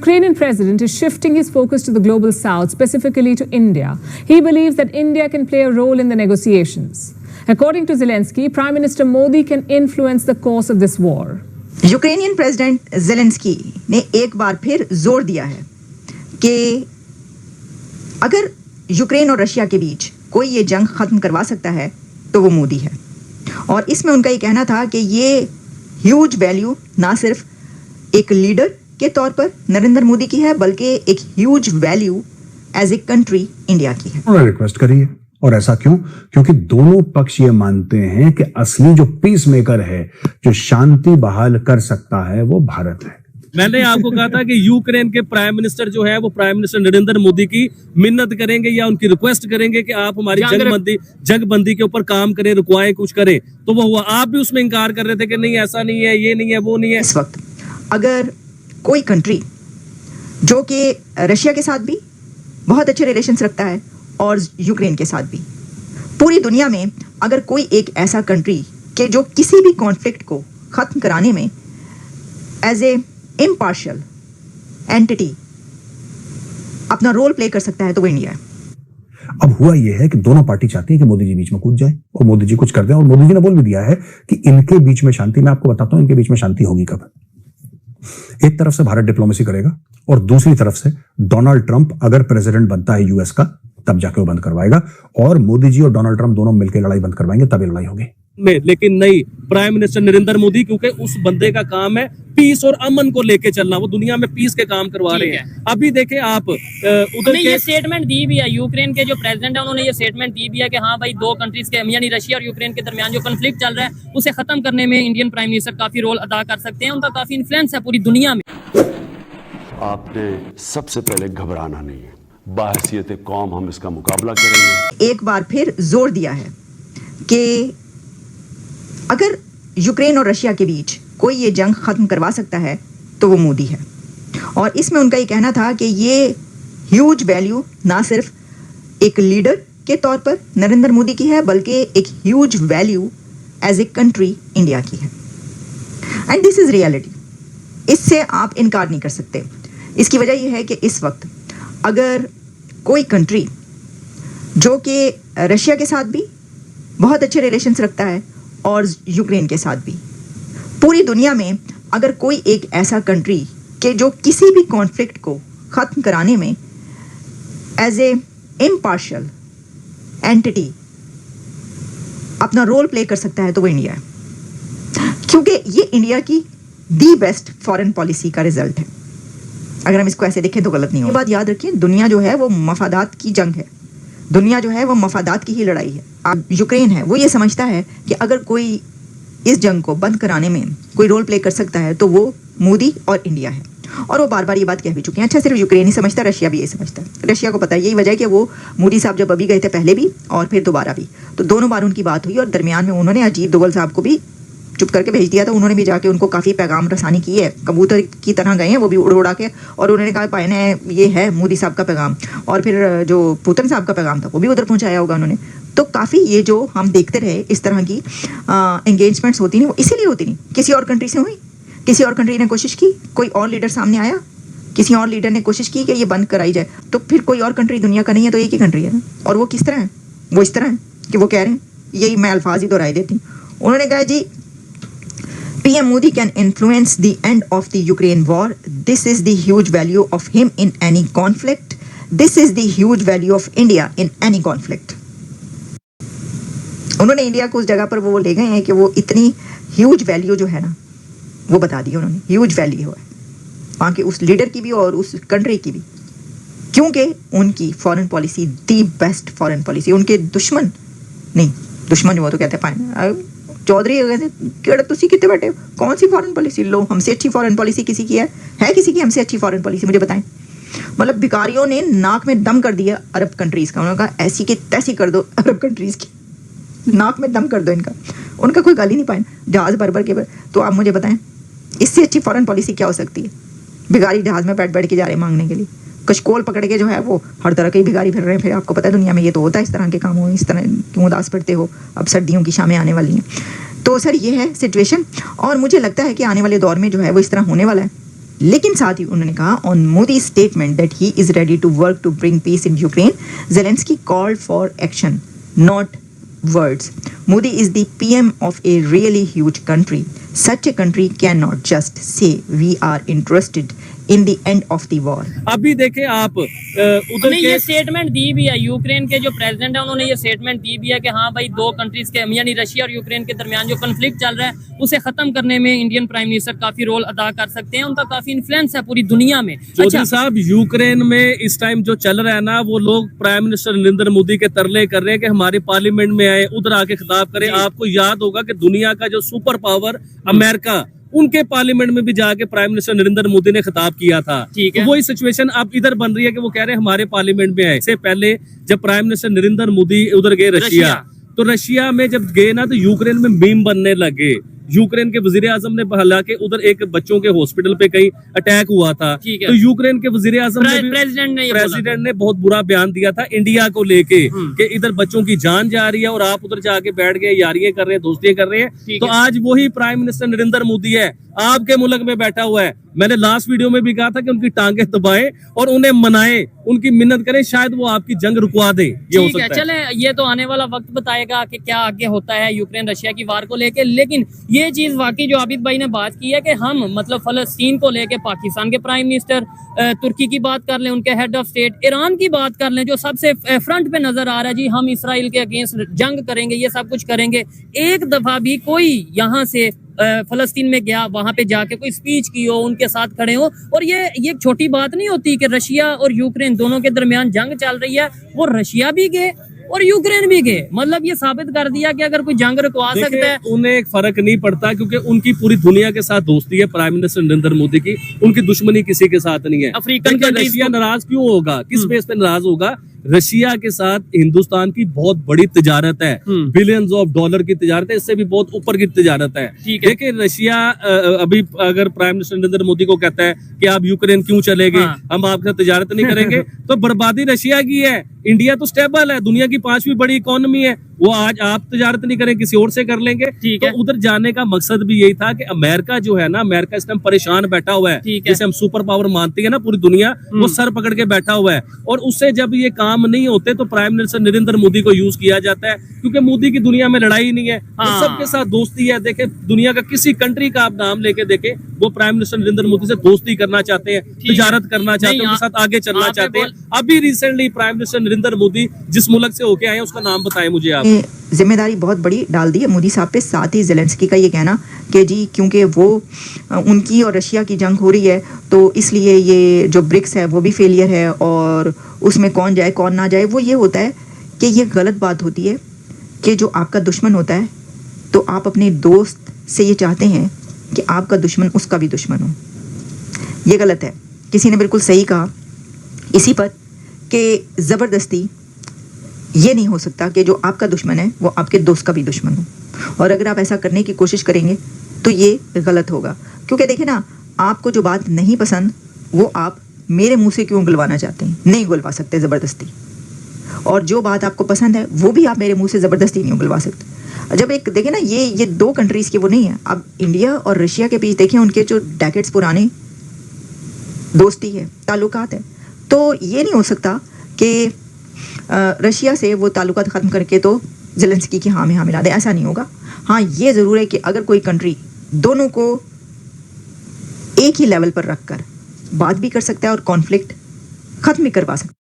Ukrainian president is shifting his focus to the global south, specifically to India. He believes that India can play a role in the negotiations. According to Zelensky, Prime Minister Modi can influence the course of this war. Ukrainian president Zelensky ने एक बार फिर जोर दिया है कि अगर Ukraine और Russia के बीच कोई ये जंग ख़त्म करवा सकता है तो वो मोदी है। और इसमें उनका ये कहना था कि ये ह्यूज वैल्यू ना सिर्फ एक लीडर के तौर पर नरेंद्र मोदी की है बल्कि एक huge value as a country India की है। उन्होंने रिक्वेस्ट करी है और ऐसा क्यों? क्योंकि दोनों पक्ष ये मानते हैं कि असली जो पीस मेकर है, जो शांति बहाल कर सकता है, वो भारत है। मैंने आपको कहा था कि यूक्रेन के प्राइम मिनिस्टर जो है वो प्राइम मिनिस्टर नरेंद्र मोदी की मिन्नत करेंगे या उनकी रिक्वेस्ट करेंगे कि आप हमारी जंगबंदी के ऊपर काम करें, रुकवाएं, कुछ करें, तो वो हुआ। आप भी उसमें इनकार कर रहे थे कि नहीं ऐसा नहीं है, ये नहीं है, वो नहीं है। इस वक्त अगर कोई कंट्री जो कि रशिया के साथ भी बहुत अच्छे रिलेशंस रखता है और यूक्रेन के साथ भी, पूरी दुनिया में अगर कोई एक ऐसा कंट्री के जो किसी भी कॉन्फ्लिक्ट को ख़त्म कराने में एज ए इम्पार्शियल एंटिटी अपना रोल प्ले कर सकता है तो वो इंडिया है। अब हुआ यह है कि दोनों पार्टी चाहती है कि मोदी जी बीच में कूद जाए और मोदी जी कुछ कर दें, और मोदी जी ने बोल भी दिया है कि इनके बीच में शांति, मैं आपको बताता हूं इनके बीच में शांति होगी कब। एक तरफ से भारत डिप्लोमेसी करेगा और दूसरी तरफ से डोनाल्ड ट्रंप अगर प्रेसिडेंट बनता है यूएस का, तब जाके वो बंद करवाएगा, और मोदी जी और डोनाल्ड ट्रंप दोनों मिलकर लड़ाई बंद करवाएंगे, तब ये लड़ाई होगी। लेकिन नहीं, प्राइम मिनिस्टर नरेंद्र मोदी, क्योंकि उस बंदे का काम है पीस और अमन को लेके चलना, वो दुनिया में पीस के काम करवा रहे हैं। अभी देखें आप उधर ये स्टेटमेंट दी भी है, यूक्रेन के जो प्रेसिडेंट है उन्होंने ये स्टेटमेंट दी भी है कि हाँ भाई, दो कंट्रीज के यानी रशिया और यूक्रेन के दरमियान जो कॉन्फ्लिक्ट चल रहा है उसे खत्म करने में इंडियन प्राइम मिनिस्टर काफी रोल अदा कर सकते हैं, उनका काफी इन्फ्लुएंस है पूरी दुनिया में। आपने सबसे पहले घबराना नहीं है, बाहसियत कौम हम इसका मुकाबला करेंगे। एक बार फिर जोर दिया है कि अगर यूक्रेन और रशिया के बीच कोई ये जंग ख़त्म करवा सकता है तो वो मोदी है। और इसमें उनका ये कहना था कि ये ह्यूज वैल्यू ना सिर्फ एक लीडर के तौर पर नरेंद्र मोदी की है बल्कि एक huge value as a country India की है। एंड दिस इज़ रियलिटी, इससे आप इनकार नहीं कर सकते। इसकी वजह यह है कि इस वक्त अगर कोई कंट्री जो कि रशिया के साथ भी बहुत अच्छे रिलेशंस रखता है और यूक्रेन के साथ भी, पूरी दुनिया में अगर कोई एक ऐसा कंट्री के जो किसी भी कॉन्फ्लिक्ट को ख़त्म कराने में एज ए इम्पार्शियल एंटिटी अपना रोल प्ले कर सकता है तो वो इंडिया है, क्योंकि ये इंडिया की दी बेस्ट फॉरेन पॉलिसी का रिजल्ट है। अगर हम इसको ऐसे देखें तो गलत नहीं होगा। ये बात याद रखिए, दुनिया जो है वो मफादात की जंग है, दुनिया जो है वो मफादात की ही लड़ाई है। अब यूक्रेन है वो ये समझता है कि अगर कोई इस जंग को बंद कराने में कोई रोल प्ले कर सकता है तो वो मोदी और इंडिया है, और वो बार बार ये बात कह भी चुके हैं। अच्छा, सिर्फ यूक्रेन ही समझता, रशिया भी ये समझता है। रशिया को पता है, यही वजह है कि वो मोदी साहब जब अभी गए थे पहले भी और फिर दोबारा भी, तो दोनों बार उनकी बात हुई और दरमियान में उन्होंने अजीत दोवल साहब को भी चुप करके भेज दिया था। उन्होंने भी जाके उनको काफ़ी पैगाम रसानी की है, कबूतर की तरह गए हैं वो भी उड़ उड़ा के, और उन्होंने कहा पाए ने ये है मोदी साहब का पैगाम, और फिर जो पुतिन साहब का पैगाम था वो भी उधर पहुंचाया होगा उन्होंने। तो काफ़ी ये जो हम देखते रहे इस तरह की एंगेजमेंट्स होती नहीं, वो इसीलिए होती नहीं, किसी और कंट्री से हुई, किसी और कंट्री ने कोशिश की, कोई और लीडर सामने आया, किसी और लीडर ने कोशिश की कि ये बंद कराई जाए, तो फिर कोई और कंट्री दुनिया का नहीं है तो एक ही कंट्री है ना। और वो किस तरह है, वो इस तरह है कि वो कह रहे हैं, यही मैं अल्फाज ही दोहराई देती हूँ। उन्होंने कहा जी PM Modi can influence the end of the Ukraine war. This is the huge value of him in any conflict. This is the huge value of India in any conflict. उन्होंने इंडिया को उस जगह पर वो ले गए हैं कि वो इतनी ह्यूज वैल्यू जो है ना वो बता दी उन्होंने, ह्यूज वैल्यू है वहाँ के उस लीडर की भी और उस कंट्री की भी, क्योंकि उनकी foreign policy the best foreign policy. उनके दुश्मन नहीं, दुश्मन वो तो कहते पाए चौधरी कहते तुसी कितने बैठे हो, कौन सी फॉरेन पॉलिसी लो, हमसे अच्छी फॉरेन पॉलिसी किसी की है किसी की हमसे अच्छी फॉरेन पॉलिसी, मुझे बताएं। मतलब भिखारियों ने नाक में दम कर दिया अरब कंट्रीज़ का। उन्होंने कहा ऐसी की तैसी कर दो अरब कंट्रीज़ की, नाक में दम कर दो इनका, उनका कोई गाली नहीं पाए जहाज़ भर भर के। तो आप मुझे बताएं इससे अच्छी फॉरेन पॉलिसी क्या हो सकती है? भिखारी जहाज़ में बैठ बैठ के जा रहे हैं मांगने के लिए, कशकोल पकड़ के जो है वो हर तरह के भिखारी फिर रहे हैं। फिर आपको पता है दुनिया में ये तो होता है, इस तरह के काम हो, इस तरह क्यों उदास पड़ते हो, अब सर्दियों की शामें आने वाली हैं। तो सर ये है सिचुएशन, और मुझे लगता है कि आने वाले दौर में जो है वो इस तरह होने वाला है लेकिन साथ ही उन्होंने कहा on Modi statement that he is ready to work to bring peace in Ukraine, Zelensky called for action, not words. Modi is the PM of a really huge country. Such a country cannot just say we are interested in the end of the war. अभी देखें आप उधर नहीं, के ये statement दी भी है Ukraine के जो प्रेसिडेंट है, उन्होंने ये स्टेटमेंट दी भी है कि हाँ भाई दो कंट्रीज के यानी रशिया और यूक्रेन के दरमियान जो कन्फ्लिक्ट चल रहा है उसे खत्म करने में इंडियन प्राइम मिनिस्टर काफी रोल अदा कर सकते हैं, उनका काफी इन्फ्लुएंस है पूरी दुनिया में। चौधरी साहब, यूक्रेन में इस टाइम जो चल रहा है ना, वो लोग प्राइम मिनिस्टर नरेंद्र मोदी के तरले कर रहे हैं कि हमारे पार्लियामेंट में आए, उधर आके खिताब करें। आपको याद होगा कि दुनिया का जो सुपर पावर अमेरिका, उनके पार्लियामेंट में भी जाके प्राइम मिनिस्टर नरेंद्र मोदी ने खिताब किया था। ठीक है। तो वही सिचुएशन अब इधर बन रही है कि वो कह रहे हैं हमारे पार्लियामेंट में आए। इससे पहले जब प्राइम मिनिस्टर नरेंद्र मोदी उधर गए रशिया, तो रशिया में जब गए ना, तो यूक्रेन में मीम बनने लगे। यूक्रेन के वजीर आजम ने, हालांकि उधर एक बच्चों के हॉस्पिटल पे कहीं अटैक हुआ था, ठीक है। तो यूक्रेन के वजीर आजम ने भी, प्रेसिडेंट ने बहुत बुरा बयान दिया था इंडिया को लेके कि इधर बच्चों की जान जा रही है और आप उधर जाके बैठ गए, यारियां कर रहे हैं, दोस्तियां कर रहे हैं। तो आज वही प्राइम मिनिस्टर नरेंद्र मोदी है, आपके मुल्क में बैठा हुआ है। मैंने लास्ट वीडियो में भी कहा था कि उनकी टांगे दबाएं और उन्हें मनाएं, उनकी मिन्नत करें, शायद वो आपकी जंग रुकवा दें। ये हो सकता है। चले, ये तो आने वाला वक्त बताएगा कि क्या आगे होता है यूक्रेन रशिया की वार को लेके। लेकिन ये चीज वाकई जो आबिद भाई ने बात की है कि हम मतलब फलस्तीन को लेके पाकिस्तान के प्राइम मिनिस्टर, तुर्की की बात कर लें, उनके हेड ऑफ स्टेट, ईरान की बात कर लें जो सबसे फ्रंट पे नजर आ रहा है, जी हम इसराइल के अगेंस्ट जंग करेंगे, ये सब कुछ करेंगे। एक दफा भी कोई यहाँ से फलस्तीन में गया, वहां पे जाके कोई स्पीच की हो, उनके साथ खड़े हो। और ये एक छोटी बात नहीं होती कि रशिया और यूक्रेन दोनों के दरमियान जंग चल रही है, वो रशिया भी गए और यूक्रेन भी गए। मतलब ये साबित कर दिया कि अगर कोई जंग रुकवा सकता है, उन्हें एक फर्क नहीं पड़ता, क्योंकि उनकी पूरी दुनिया के साथ दोस्ती है प्राइम मिनिस्टर नरेंद्र मोदी की, उनकी दुश्मनी किसी के साथ नहीं है। अफ्रीकन कंट्रीज रशिया नाराज क्यों होगा, किस बेस पे नाराज होगा? रशिया के साथ हिंदुस्तान की बहुत बड़ी तिजारत है, बिलियंस ऑफ डॉलर की तिजारत है, इससे भी बहुत ऊपर की तिजारत है। देखिए रशिया अभी अगर प्राइम मिनिस्टर नरेंद्र मोदी को कहता है कि आप यूक्रेन क्यों चले गए, हम आपके साथ तिजारत नहीं करेंगे, तो बर्बादी रशिया की है। इंडिया तो स्टेबल है, दुनिया की 5वीं बड़ी इकोनॉमी है, वो आज आप तिजारत नहीं करें, किसी और से कर लेंगे। तो उधर जाने का मकसद भी यही था कि अमेरिका जो है ना, अमेरिका इस टाइम परेशान बैठा हुआ है, जिसे हम सुपर पावर मानते हैं ना पूरी दुनिया, वो सर पकड़ के बैठा हुआ है। और उससे जब ये काम नहीं होते तो प्राइम मिनिस्टर नरेंद्र मोदी को यूज किया जाता है, क्योंकि मोदी की दुनिया में लड़ाई नहीं है, सबके साथ दोस्ती है। देखे दुनिया का किसी कंट्री का आप नाम लेके देखे, वो प्राइम मिनिस्टर नरेंद्र मोदी से दोस्ती करना चाहते हैं, तिजारत करना चाहते हैं, उनके साथ आगे चलना चाहते हैं। अभी recently prime minister Narendra Modi जिस मुल्क से होके आए हैं, उसका नाम बताएं मुझे आप। जिम्मेदारी बहुत बड़ी डाल दी है मोदी साहब पे। साथ ही ज़ेलेंस्की का ये कहना कि जी क्योंकि वो उनकी और रशिया की जंग हो रही है, तो इसलिए ये जो ब्रिक्स है वो भी फेलियर है और उसमें कौन जाए कौन ना जाए। वो ये होता है कि ये गलत बात होती है कि जो आपका दुश्मन होता है, तो आप अपने दोस्त से ये चाहते हैं कि आपका दुश्मन उसका भी दुश्मन हो। ये गलत है। किसी ने बिल्कुल सही कहा इसी पर कि ज़बरदस्ती ये नहीं हो सकता कि जो आपका दुश्मन है वो आपके दोस्त का भी दुश्मन हो, और अगर आप ऐसा करने की कोशिश करेंगे तो ये गलत होगा। क्योंकि देखिए ना, आपको जो बात नहीं पसंद वो आप मेरे मुंह से क्यों उगलवाना चाहते हैं? नहीं उगलवा सकते ज़बरदस्ती। और जो बात आपको पसंद है वो भी आप मेरे मुंह से ज़बरदस्ती नहीं उगलवा सकते। जब एक देखिए ना, ये दो कंट्रीज़ के वो नहीं है। अब इंडिया और रशिया के बीच देखें, उनके जो डेकेड्स पुराने दोस्ती है, ताल्लुकात है, तो ये नहीं हो सकता कि रशिया से वो ताल्लुकात ख़त्म करके तो ज़ेलेंस्की की हाँ में हाँ मिला दे। ऐसा नहीं होगा। हाँ, ये ज़रूर है कि अगर कोई कंट्री दोनों को एक ही लेवल पर रख कर बात भी कर सकता है और कॉन्फ्लिक्ट ख़त्म भी करवा सकता है।